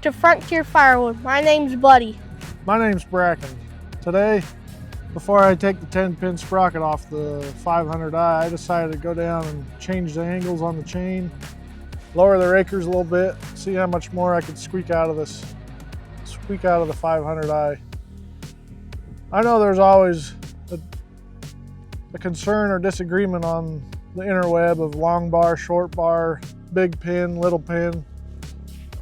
to Frontier Firewood. My name's Buddy. My name's Bracken. Today, before I take the 10-pin sprocket off the 500i, I decided to go down and change the angles on the chain, lower the rakers a little bit, see how much more I could squeak out of the 500i. I know there's always a concern or disagreement on the interweb of long bar, short bar, big pin, little pin.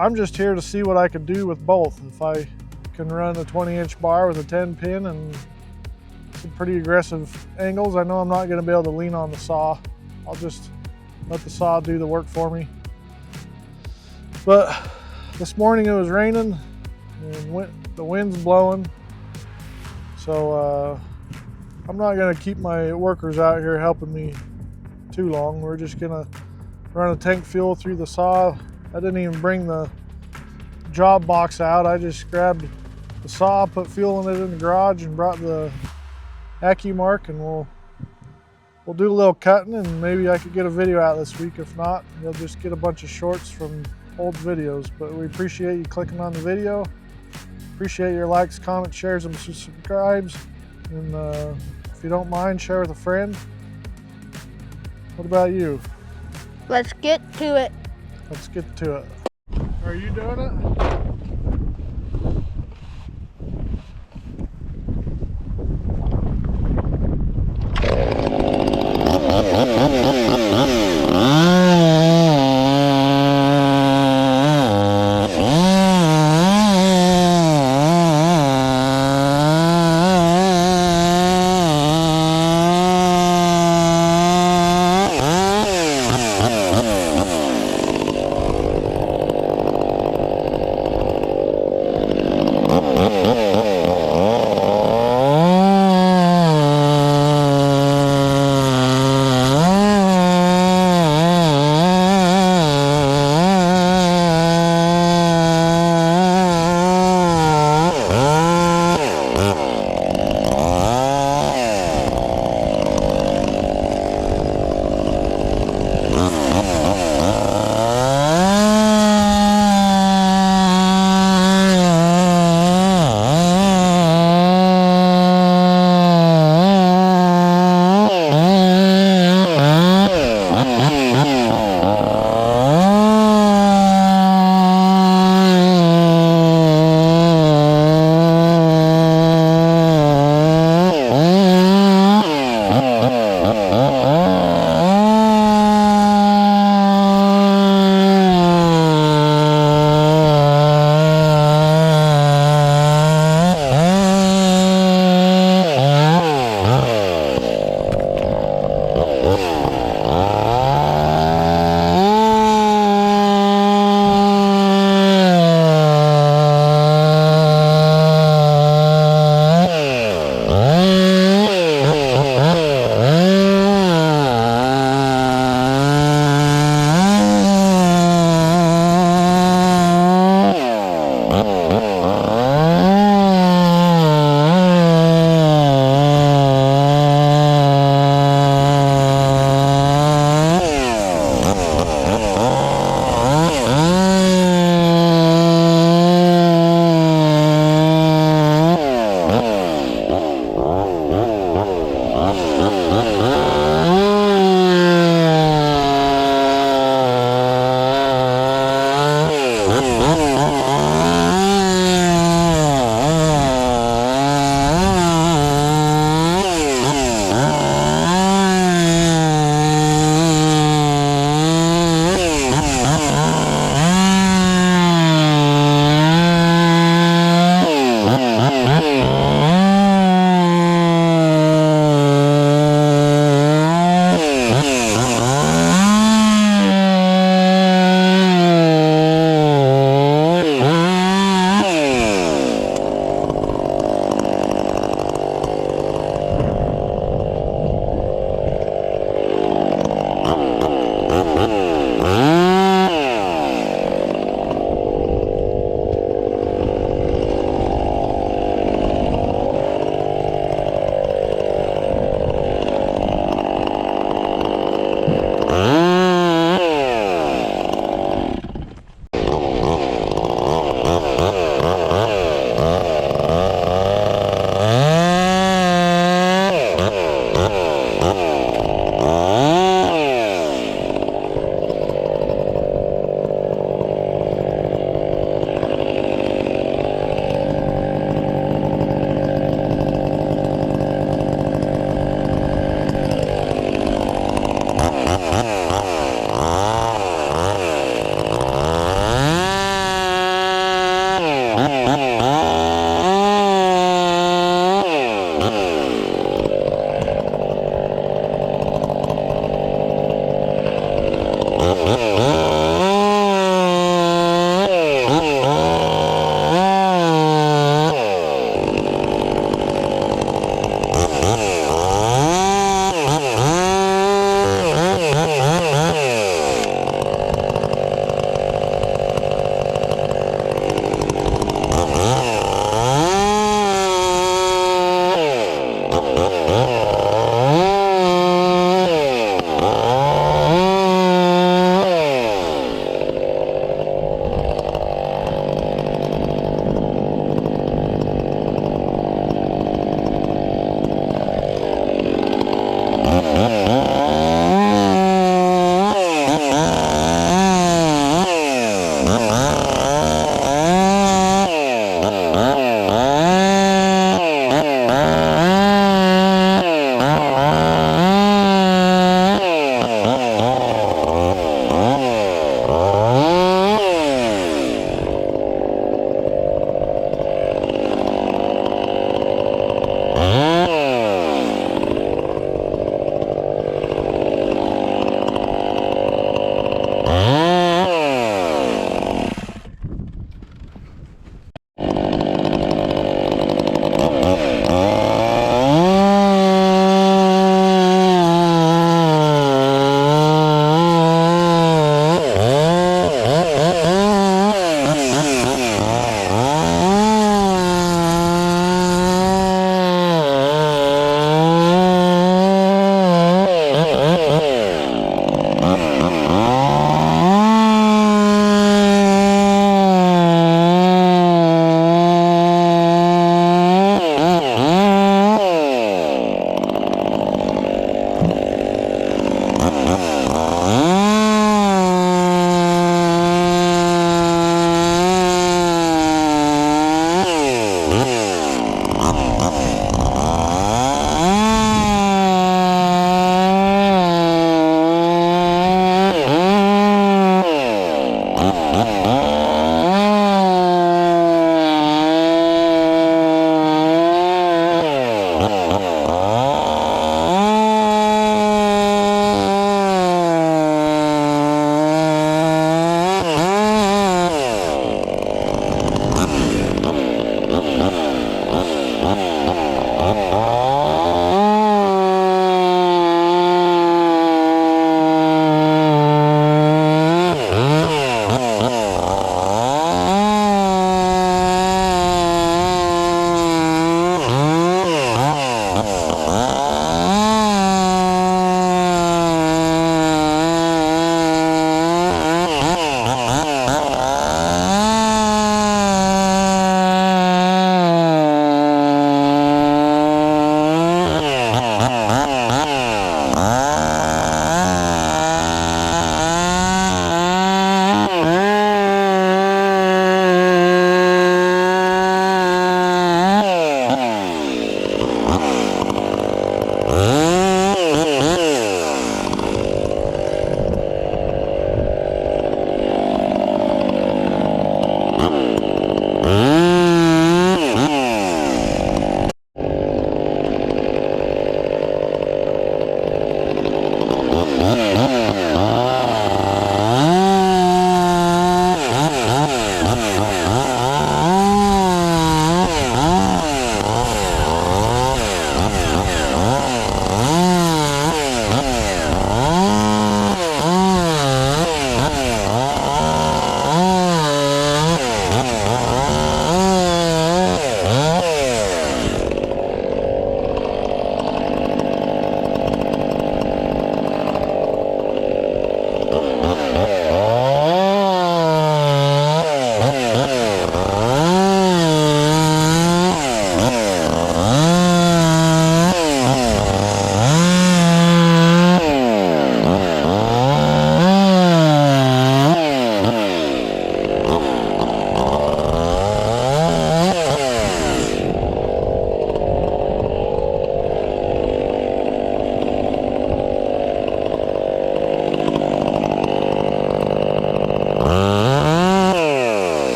I'm just here to see what I can do with both. If I can run a 20-inch bar with a 10 pin and some pretty aggressive angles, I know I'm not going to be able to lean on the saw. I'll just let the saw do the work for me. But this morning it was raining and the wind's blowing, so I'm not going to keep my workers out here helping me too long. We're just going to run a tank fuel through the saw. I didn't even bring the job box out. I just grabbed the saw, put fuel in it in the garage, and brought the AccuMark, and we'll do a little cutting, and maybe I could get a video out this week. If not, you'll just get a bunch of shorts from old videos. But we appreciate you clicking on the video. Appreciate your likes, comments, shares, and subscribes. And if you don't mind, share with a friend. What about you? Let's get to it. Let's get to it. Are you doing it?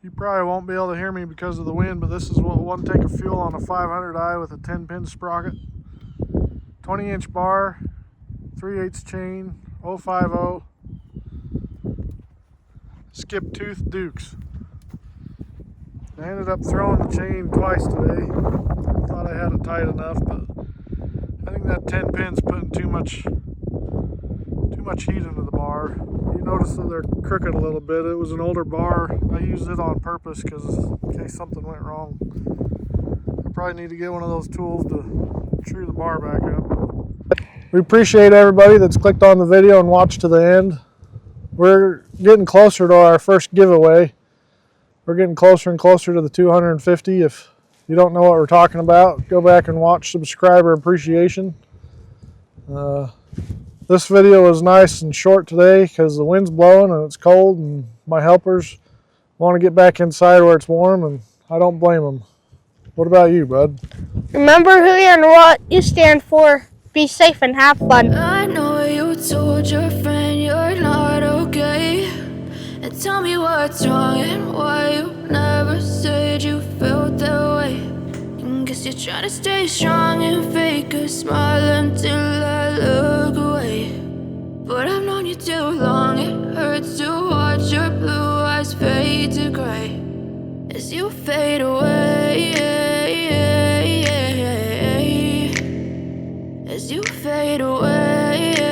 You probably won't be able to hear me because of the wind, but this is what one tank of fuel on a 500i with a 10-pin sprocket. 20-inch bar, 3/8 chain, 050, skip tooth dukes. I ended up throwing the chain twice today. Thought I had it tight enough, but I think that 10 pin's putting too much heat into the bar. You notice that they're crooked a little bit. It was an older bar. I used it on purpose because in case something went wrong. I probably need to get one of those tools to true the bar back up. We appreciate everybody that's clicked on the video and watched to the end. We're getting closer to our first giveaway. We're getting closer and closer to the 250. If you don't know what we're talking about, go back and watch Subscriber Appreciation. This video was nice and short today because the wind's blowing and it's cold, and my helpers want to get back inside where it's warm, and I don't blame them. What about you, bud? Remember who you and what you stand for. Be safe and have fun. I know you told your friend you're not okay, and tell me what's wrong and why you never said you felt that way. And guess you're trying to stay strong and fake a smile until I look away. But I've known you too long, it hurts to watch your blue eyes fade to gray as you fade away, as you fade away.